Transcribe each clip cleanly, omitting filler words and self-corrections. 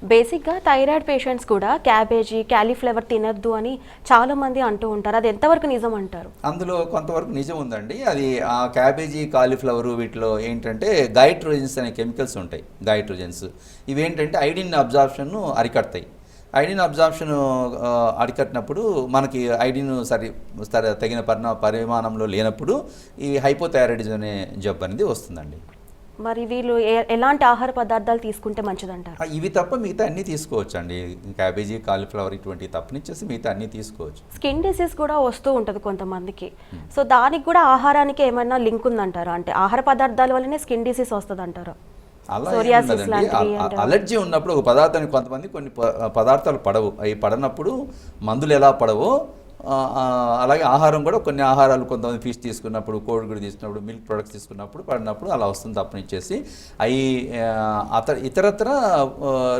బేసిక్‌గా thyroid patients కూడా cabbage, cauliflower తినొద్దు అని చాలామంది అంటూ ఉంటారు. అది ఎంతవరకు నిజం అంటారు? అందులో కొంతవరకు నిజం ఉందండి. అది ఆ క్యాబేజీ, కాలీఫ్లవర్ వీటిలో ఏంటంటే గైట్రోజన్స్ అనే కెమికల్స్ ఉంటాయి. గైట్రోజన్స్ ఇవేంటంటే ఐడిన్ అబ్జార్ప్షన్ను అరికడతాయి. ఐడిన్ అబ్జార్ప్షన్ అరికట్టినప్పుడు మనకి ఐడిన్ తగిన పరిమాణంలో లేనప్పుడు ఈ హైపోథైరాయిడిజం అనే జబ్బు అనేది వస్తుందండి. మరి వీళ్ళు ఎలాంటి ఆహార పదార్థాలు తీసుకుంటే మంచిదంటారు? ఇవి తప్ప మిగతా అన్నీ తీసుకోవచ్చు అండి. క్యాబేజీ, కాలీఫ్లవర్ ఇటువంటివి తప్పనిచ్చేసి మిగతా అన్నీ తీసుకోవచ్చు. స్కిన్ డిసీజ్ కూడా వస్తూ ఉంటుంది కొంతమందికి. సో దానికి కూడా ఆహారానికి ఏమైనా లింక్ ఉందంటారా? అంటే ఆహార పదార్థాల వల్లనే స్కిన్ డిసీజ్ వస్తుంది అంటారా? అలా ఏముండదండి. అలర్జీ ఉన్నప్పుడు ఒక పదార్థానికి కొంతమంది కొన్ని పదార్థాలు పడవు. అవి పడనప్పుడు మందులు ఎలా పడవో అలాగే ఆహారం కూడా కొన్ని ఆహారాలు కొంతమంది ఫిష్ తీసుకున్నప్పుడు, కోడిగుడ్డు తీసుకున్నప్పుడు, మిల్క్ ప్రొడక్ట్స్ తీసుకున్నప్పుడు పడినప్పుడు అలా వస్తుంది తప్పనిచ్చేసి. అవి ఇతరత్ర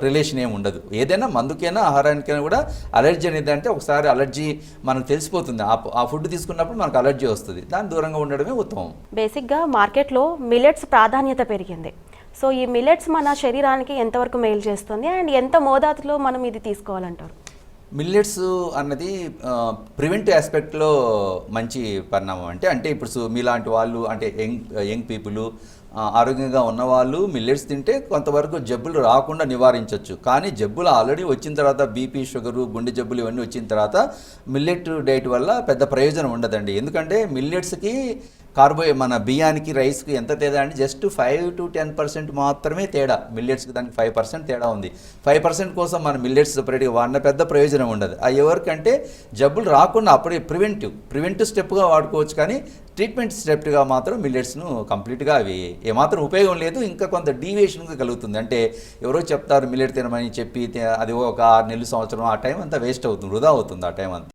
రిలేషన్ ఏమి ఉండదు. ఏదైనా మందుకైనా ఆహారానికైనా కూడా అలర్జీ అనేది అంటే ఒకసారి అలర్జీ మనకు తెలిసిపోతుంది. ఆ ఫుడ్ తీసుకున్నప్పుడు మనకు అలర్జీ వస్తుంది. దాని దూరంగా ఉండడమే ఉత్తమం. బేసిక్గా మార్కెట్లో మిల్లెట్స్ ప్రాధాన్యత పెరిగింది. సో ఈ మిల్లెట్స్ మన శరీరానికి ఎంతవరకు మేలు చేస్తుంది అండ్ ఎంత మోతాదులో మనం ఇది తీసుకోవాలంటారు? మిల్లెట్స్ అన్నది ప్రివెంటివ్ ఆస్పెక్ట్లో మంచి పరిణామం. అంటే ఇప్పుడు మీలాంటి వాళ్ళు అంటే యంగ్ పీపుల్ ఆరోగ్యంగా ఉన్నవాళ్ళు మిల్లెట్స్ తింటే కొంతవరకు జబ్బులు రాకుండా నివారించవచ్చు. కానీ జబ్బులు ఆల్రెడీ వచ్చిన తర్వాత బీపీ, షుగరు, గుండె జబ్బులు ఇవన్నీ వచ్చిన తర్వాత మిల్లెట్ డైట్ వల్ల పెద్ద ప్రయోజనం ఉండదండి. ఎందుకంటే మిల్లెట్స్కి మన బియ్యానికి, రైస్కి ఎంత తేడా అంటే జస్ట్ 5 to 10% మాత్రమే తేడా. మిల్లెట్స్కి దానికి 5% తేడా ఉంది. 5% కోసం మన మిల్లెట్స్ సపరేట్గా వాడిన పెద్ద ప్రయోజనం ఉండదు. ఎవరికంటే జబ్బులు రాకుండా అప్పుడే ప్రివెంటివ్ స్టెప్గా వాడుకోవచ్చు. కానీ ట్రీట్మెంట్ స్టెప్గా మాత్రం మిల్లెట్స్ను కంప్లీట్గా అవి ఏమాత్రం ఉపయోగం లేదు. ఇంకా కొంత డీవియేషన్గా కలుగుతుంది. అంటే ఎవరో చెప్తారు మిల్లెట్ తినమని చెప్పి అది ఒక 6 నెలలు, సంవత్సరం ఆ టైం అంతా వేస్ట్ అవుతుంది, వృధా అవుతుంది ఆ టైం అంతా.